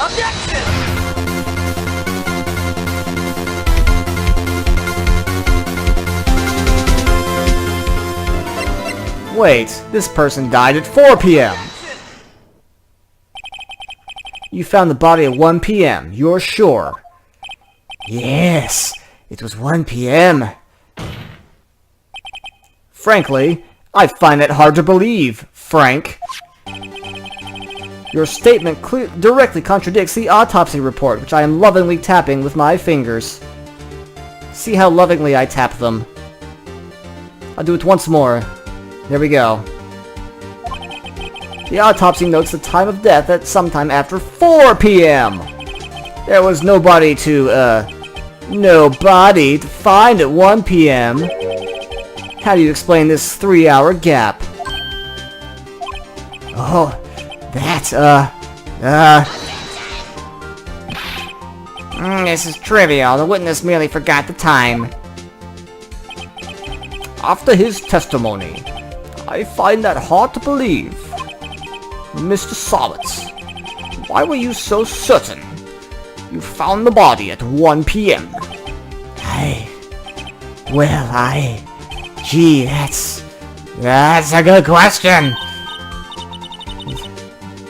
Objection! Wait, this person died at 4 p.m. You found the body at 1 p.m., you're sure? Yes, it was 1 p.m. Frankly, I find that hard to believe, Frank. Your statement directly contradicts the autopsy report, which I am lovingly tapping with my fingers. See how lovingly I tap them. I'll do it once more. There we go. The autopsy notes the time of death at sometime after 4 p.m. There was nobody to find at 1 p.m. How do you explain this 3-hour gap? Oh, This is trivial. The witness merely forgot the time. After his testimony, I find that hard to believe. Mr. Solitz, why were you so certain you found the body at 1 p.m.? Gee, that's a good question.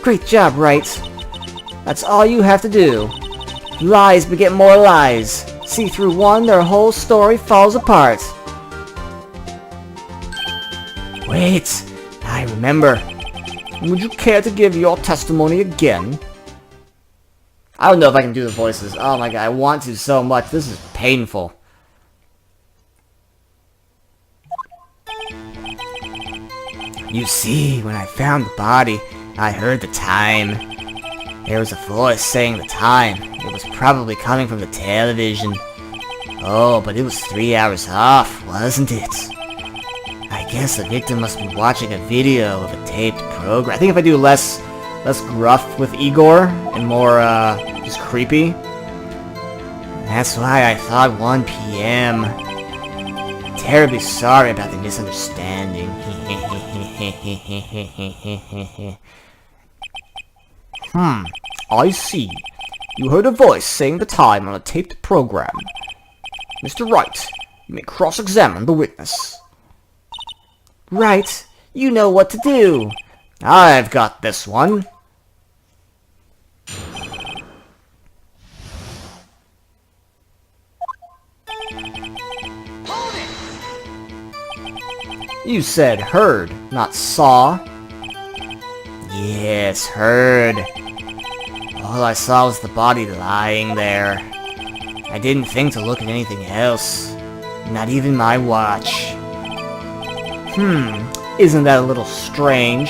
Great job, Wright. That's all you have to do. Lies beget more lies. See through one, their whole story falls apart. Wait, I remember. Would you care to give your testimony again? I don't know if I can do the voices. Oh my god, I want to so much. This is painful. You see, when I found the body, I heard the time. There was a voice saying the time. It was probably coming from the television. Oh, but it was 3 hours off, wasn't it? I guess the victim must be watching a video of a taped program. I think if I do less gruff with Igor and more just creepy. That's why I thought 1 p.m. Terribly sorry about the misunderstanding. I see. You heard a voice saying the time on a taped program. Mr. Wright, you may cross-examine the witness. Right, you know what to do. I've got this one. You said heard, not saw. Yes, heard. All I saw was the body lying there. I didn't think to look at anything else. Not even my watch. Isn't that a little strange?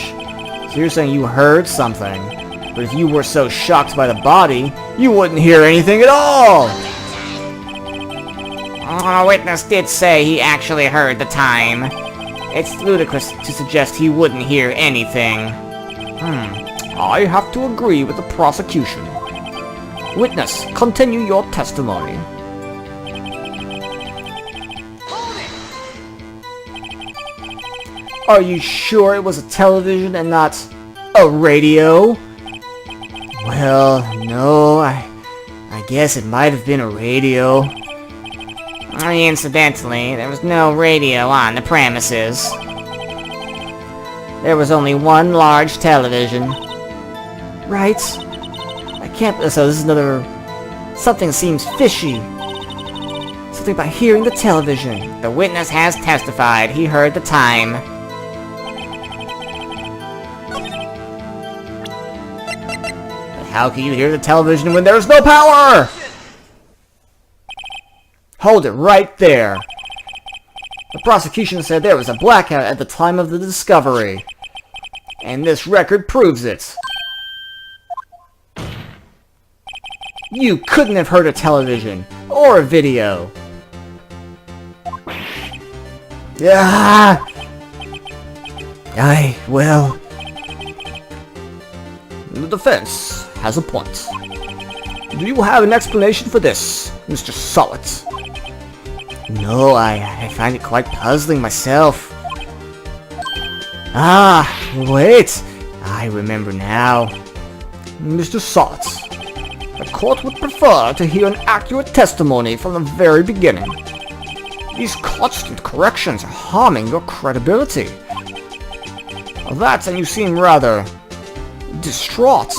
So you're saying you heard something, but if you were so shocked by the body, you wouldn't hear anything at all! A witness did say he actually heard the time. It's ludicrous to suggest he wouldn't hear anything. I have to agree with the prosecution. Witness, continue your testimony. Are you sure it was a television and not a radio? Well, no, I guess it might have been a radio. Incidentally, there was no radio on the premises. There was only one large television. Right? I can't... So this is another... Something seems fishy. Something about hearing the television. The witness has testified he heard the time. But how can you hear the television when there's no power? Hold it right there. The prosecution said there was a blackout at the time of the discovery. And this record proves it. You couldn't have heard a television or a video. Well... The defense has a point. Do you have an explanation for this, Mr. Solitz? No, I find it quite puzzling myself. Wait! I remember now. Mr. Solitz, The court would prefer to hear an accurate testimony from the very beginning. These constant corrections are harming your credibility. That, and you seem rather distraught.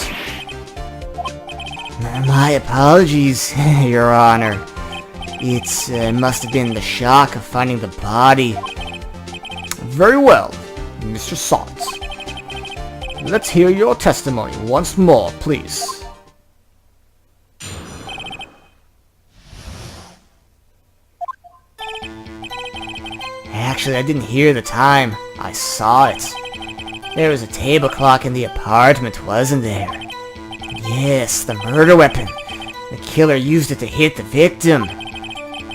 My apologies, Your Honor. It must have been the shock of finding the body. Very well, Mr. Salt. Let's hear your testimony once more, please. Actually, I didn't hear the time. I saw it. There was a table clock in the apartment, wasn't there? Yes, the murder weapon. The killer used it to hit the victim.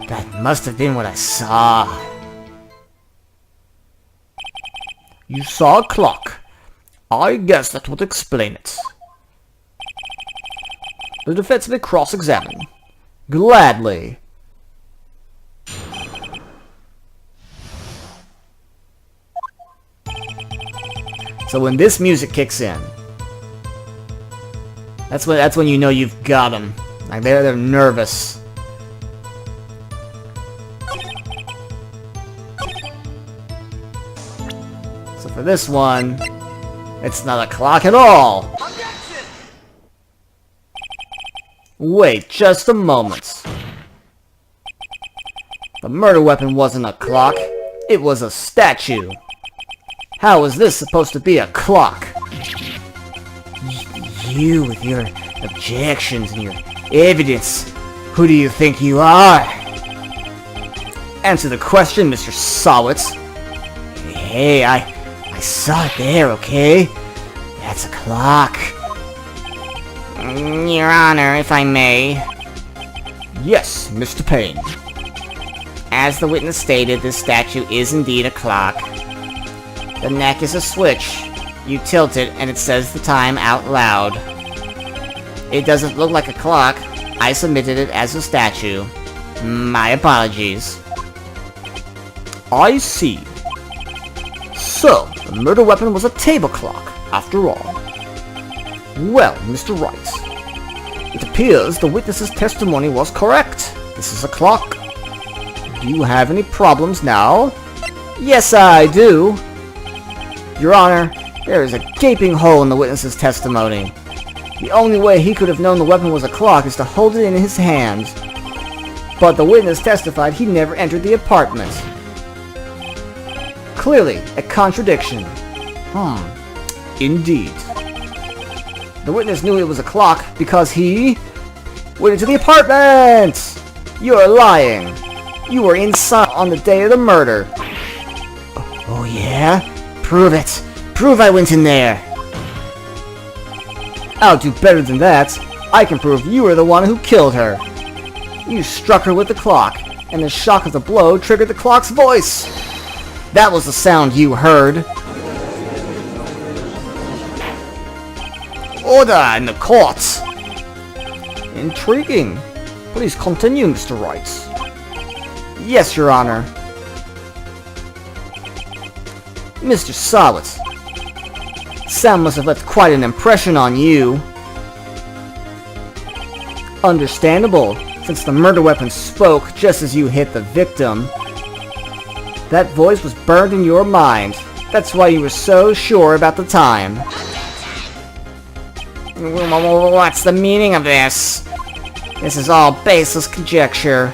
That must have been what I saw. You saw a clock. I guess that would explain it. The defense may cross-examine. Gladly. So when this music kicks in, that's when you know you've got them. Like they're nervous. So for this one, it's not a clock at all. Wait just a moment. The murder weapon wasn't a clock, it was a statue. How is this supposed to be a clock? You with your objections and your evidence. Who do you think you are? Answer the question, Mr. Sawitz. Hey, I saw it there, okay? That's a clock. Your Honor, if I may. Yes, Mr. Payne. As the witness stated, this statue is indeed a clock. The neck is a switch. You tilt it and it says the time out loud. It doesn't look like a clock. I submitted it as a statue. My apologies. I see. So, the murder weapon was a table clock, after all. Well, Mr. Wright, it appears the witness's testimony was correct. This is a clock. Do you have any problems now? Yes, I do. Your Honor, there is a gaping hole in the witness's testimony. The only way he could have known the weapon was a clock is to hold it in his hand. But the witness testified he never entered the apartment. Clearly, a contradiction. Indeed. The witness knew it was a clock because he went into the apartment! You're lying. You were inside on the day of the murder. Oh yeah? Prove it. Prove I went in there. I'll do better than that. I can prove you were the one who killed her. You struck her with the clock, and the shock of the blow triggered the clock's voice. That was the sound you heard. Order in the court! Intriguing. Please continue, Mr. Wright. Yes, Your Honor. Mr. Sawitz, Sam must have left quite an impression on you. Understandable, since the murder weapon spoke just as you hit the victim. That voice was burned in your mind. That's why you were so sure about the time. What's the meaning of this? This is all baseless conjecture.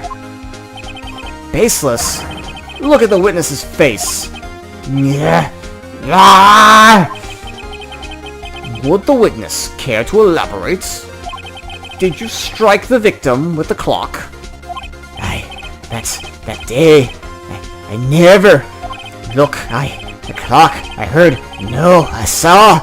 Baseless? Look at the witness's face. Yeah. Would the witness care to elaborate? Did you strike the victim with the clock? That day, I never... Look, the clock, I heard, no, I saw...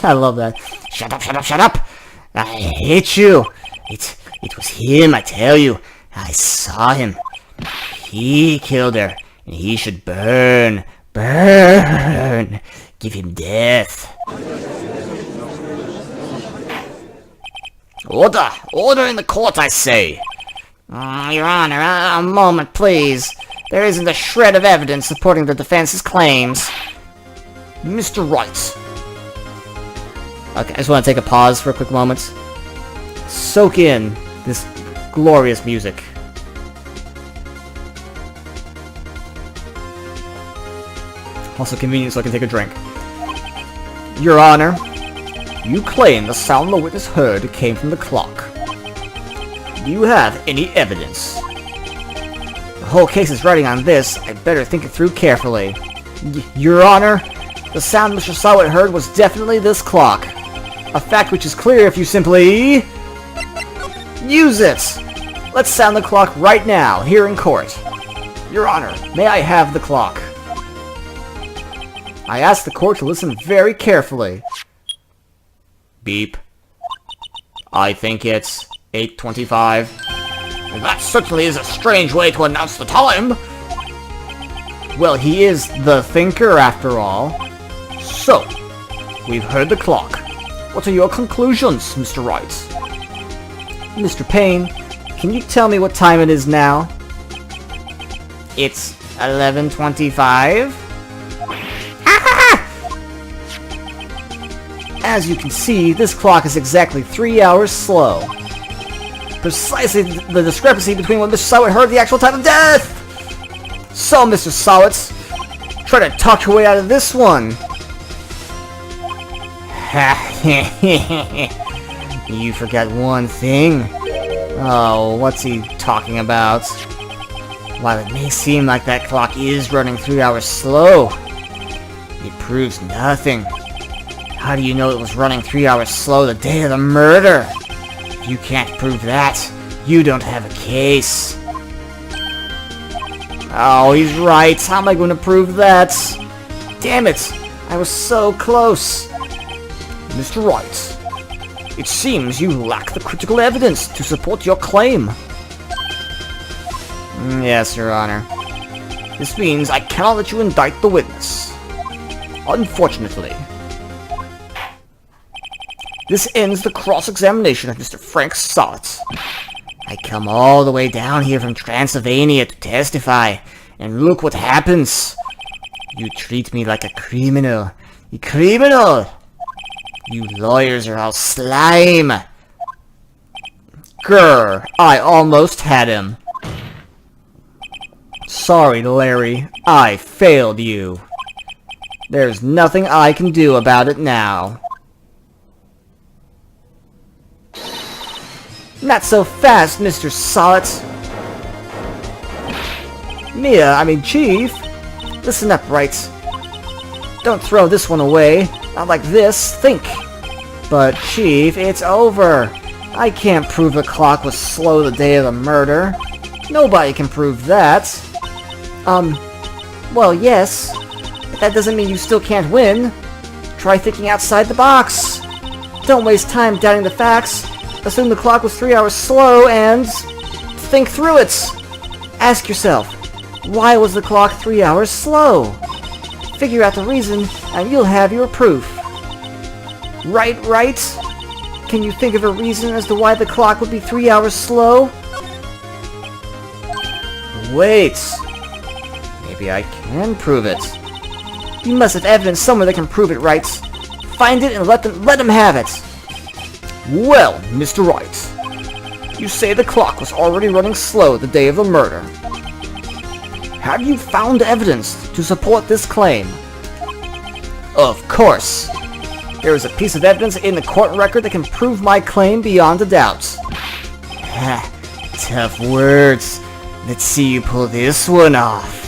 I love that. Shut up, shut up, shut up! I hate you! It was him, I tell you. I saw him. He killed her, and he should burn. Burn! Give him death. Order! Order in the court, I say! Your Honor, a moment, please. There isn't a shred of evidence supporting the defense's claims. Mr. Wright, Okay, I just want to take a pause for a quick moment. Soak in this glorious music. Also convenient so I can take a drink. Your Honor, you claim the sound the witness heard came from the clock. Do you have any evidence? The whole case is riding on this. I'd better think it through carefully. Your Honor, the sound Mr. Sawit heard was definitely this clock. A fact which is clear if you simply... use it! Let's sound the clock right now, here in court. Your Honor, may I have the clock? I ask the court to listen very carefully. Beep. I think it's 8:25. That certainly is a strange way to announce the time. Well, he is the thinker, after all. So, we've heard the clock. What are your conclusions, Mr. Wright? Mr. Payne, can you tell me what time it is now? It's 11:25. As you can see, this clock is exactly 3 hours slow. Precisely the discrepancy between what Mr. Sawit heard and the actual time of death! So, Mr. Sawit, try to talk your way out of this one. You forgot one thing. Oh, what's he talking about? While it may seem like that clock is running 3 hours slow, it proves nothing. How do you know it was running 3 hours slow the day of the murder? If you can't prove that, you don't have a case. Oh, he's right. How am I going to prove that? Damn it! I was so close. Mr. Wright, it seems you lack the critical evidence to support your claim. Yes, Your Honor. This means I cannot let you indict the witness. Unfortunately. This ends the cross-examination of Mr. Frank Sawit. I come all the way down here from Transylvania to testify, and look what happens. You treat me like a criminal. A criminal! You lawyers are all slime! Grr, I almost had him. Sorry, Larry, I failed you. There's nothing I can do about it now. Not so fast, Mr. Sawit. Chief. Listen up, Wright. Don't throw this one away. Not like this. Think. But, Chief, it's over. I can't prove the clock was slow the day of the murder. Nobody can prove that. Well, yes. But that doesn't mean you still can't win. Try thinking outside the box. Don't waste time doubting the facts. Assume the clock was 3 hours slow and think through it. Ask yourself, why was the clock 3 hours slow? Figure out the reason and you'll have your proof. Right? Can you think of a reason as to why the clock would be 3 hours slow? Wait. Maybe I can prove it. You must have evidence somewhere that can prove it, Wright. Find it and let them have it. Well, Mr. Wright, you say the clock was already running slow the day of the murder. Have you found evidence to support this claim? Of course. There is a piece of evidence in the court record that can prove my claim beyond a doubt. Tough words. Let's see you pull this one off.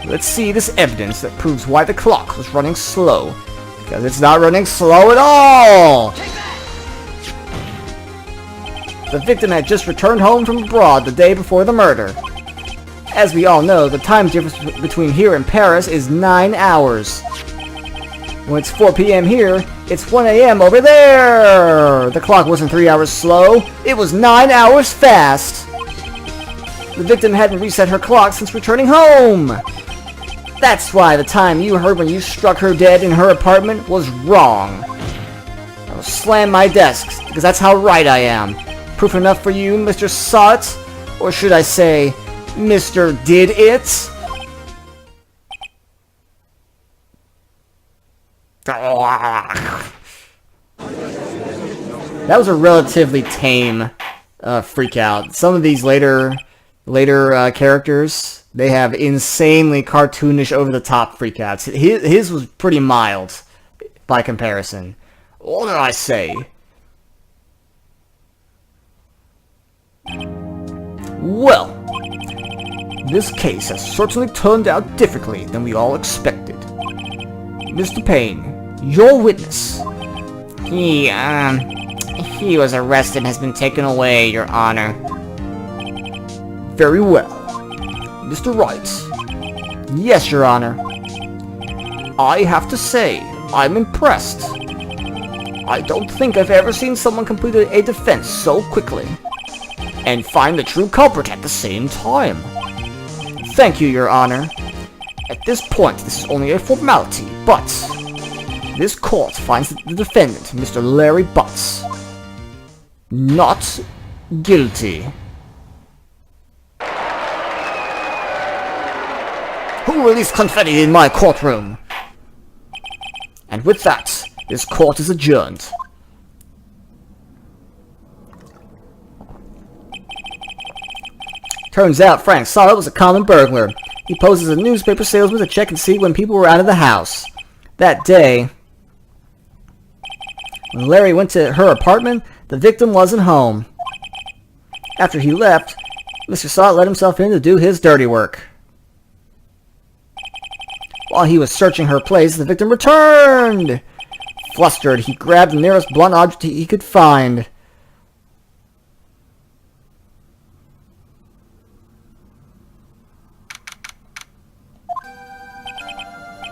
Let's see this evidence that proves why the clock was running slow. Because it's not running slow at all! The victim had just returned home from abroad the day before the murder. As we all know, the time difference between here and Paris is 9 hours. When it's 4 p.m. here, it's 1 a.m. over there! The clock wasn't 3 hours slow, it was 9 hours fast! The victim hadn't reset her clock since returning home! That's why the time you heard when you struck her dead in her apartment was wrong. I will slam my desk, because that's how right I am. Proof enough for you, Mr. Sawit? Or should I say, Mr. Did It? That was a relatively tame freak out. Some of these later characters, they have insanely cartoonish, over-the-top freakouts. His was pretty mild by comparison. What did I say? Well, this case has certainly turned out differently than we all expected. Mr. Payne, your witness. He was arrested and has been taken away, Your Honor. Very well. Mr. Wright. Yes, Your Honor. I have to say, I'm impressed. I don't think I've ever seen someone complete a defense so quickly. And find the true culprit at the same time. Thank you, Your Honor. At this point, this is only a formality, but this court finds the defendant, Mr. Larry Butts, not guilty. Who released confetti in my courtroom? And with that, this court is adjourned. Turns out Frank Solid was a common burglar. He posed as a newspaper salesman to check and see when people were out of the house. That day, when Larry went to her apartment, the victim wasn't home. After he left, Mr. Solid let himself in to do his dirty work. While he was searching her place, the victim returned! Flustered, he grabbed the nearest blunt object he could find.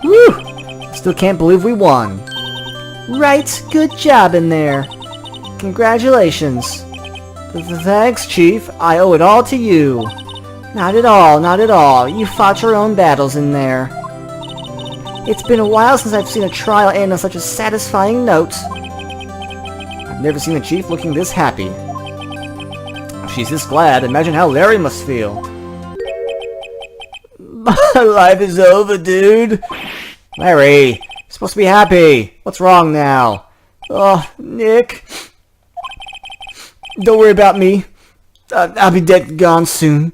Whew! Still can't believe we won. Right, good job in there. Congratulations. Thanks, Chief. I owe it all to you. Not at all, not at all. You fought your own battles in there. It's been a while since I've seen a trial end on such a satisfying note. I've never seen the Chief looking this happy. If she's this glad, imagine how Larry must feel. My life is over, dude. Larry, you're supposed to be happy. What's wrong now? Oh, Nick. Don't worry about me. I'll be dead and gone soon.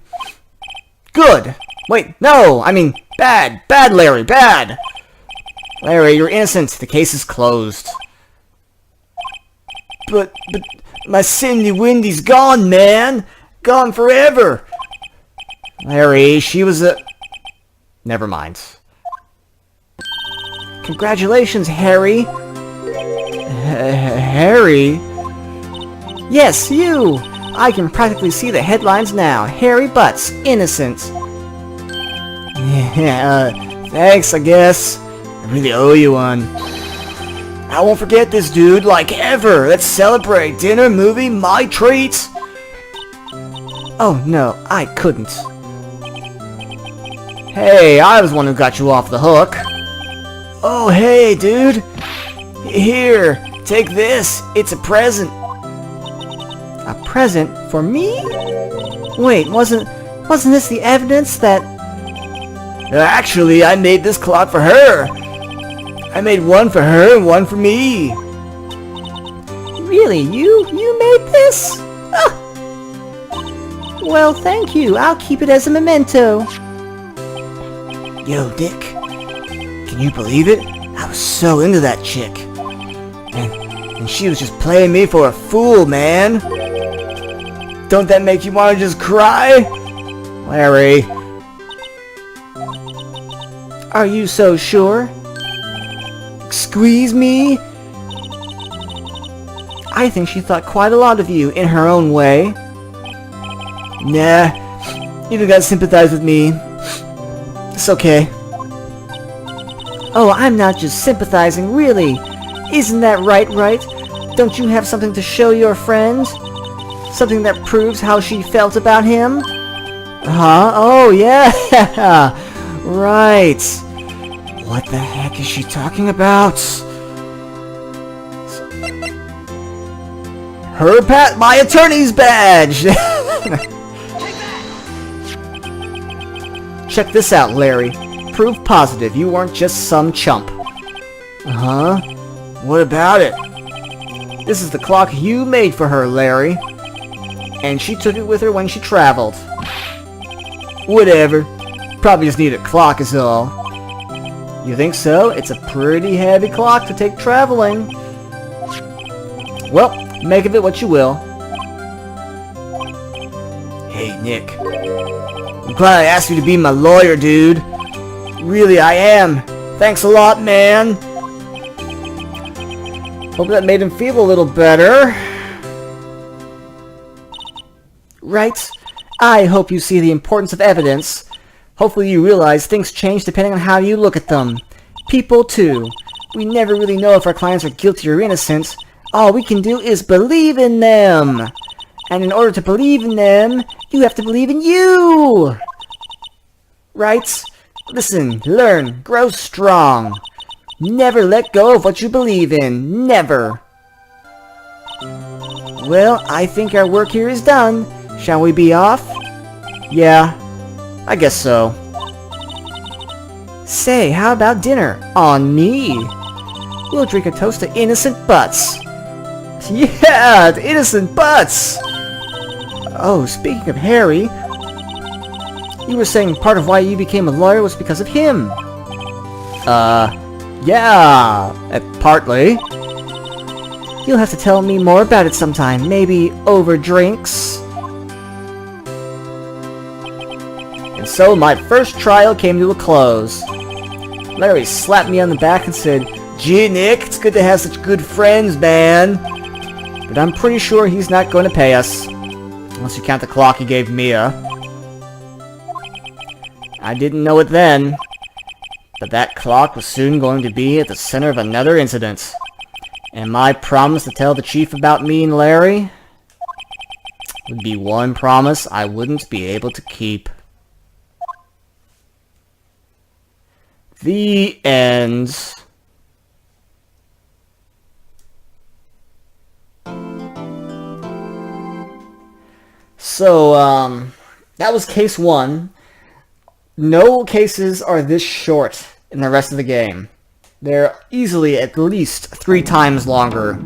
Good. Wait, no, I mean bad. Bad, Larry, bad. Larry, you're innocent. The case is closed. But my Cindy Windy's gone, man. Gone forever. Larry, she was a... Never mind. Congratulations, Harry. Harry? Yes, you! I can practically see the headlines now. Harry Butts, innocent. Yeah, thanks, I guess. I really owe you one. I won't forget this, dude, like ever. Let's celebrate. Dinner, movie, my treat. Oh, no, I couldn't. Hey, I was the one who got you off the hook. Oh, hey, dude. Here, take this. It's a present. A present for me? Wait, wasn't this the evidence that... Actually, I made this clock for her. I made one for her and one for me. Really? You made this? Ah. Well, thank you. I'll keep it as a memento. Yo, Dick. Can you believe it? I was so into that chick. And she was just playing me for a fool, man. Don't that make you want to just cry? Larry. Are you so sure? Squeeze me? I think she thought quite a lot of you in her own way. Nah, you don't gotta sympathize with me. It's okay. Oh, I'm not just sympathizing, really. Isn't that right? Don't you have something to show your friend? Something that proves how she felt about him? Huh? Oh, yeah! Right. What the heck is she talking about? My attorney's badge! Check this out, Larry. Proof positive you weren't just some chump. Huh? What about it? This is the clock you made for her, Larry. And she took it with her when she traveled. Whatever. Probably just need a clock is all. You think so? It's a pretty heavy clock to take traveling. Well, make of it what you will. Hey, Nick. I'm glad I asked you to be my lawyer, dude. Really, I am. Thanks a lot, man. Hope that made him feel a little better. Right? I hope you see the importance of evidence. Hopefully you realize things change depending on how you look at them. People, too. We never really know if our clients are guilty or innocent. All we can do is believe in them. And in order to believe in them, you have to believe in you. Right? Listen, learn, grow strong. Never let go of what you believe in. Never. Well, I think our work here is done. Shall we be off? Yeah, I guess so. Say, how about dinner? On me. We'll drink a toast to innocent butts. Yeah, to innocent butts! Oh, speaking of Harry, you were saying part of why you became a lawyer was because of him. Yeah, partly. You'll have to tell me more about it sometime, maybe over drinks. And so my first trial came to a close. Larry slapped me on the back and said, "Gee, Nick, it's good to have such good friends, man." But I'm pretty sure he's not going to pay us. Unless you count the clock he gave Mia. I didn't know it then. But that clock was soon going to be at the center of another incident. And my promise to tell the chief about me and Larry would be one promise I wouldn't be able to keep. The end. So, that was case 1. No cases are this short in the rest of the game. They're easily at least 3 times longer.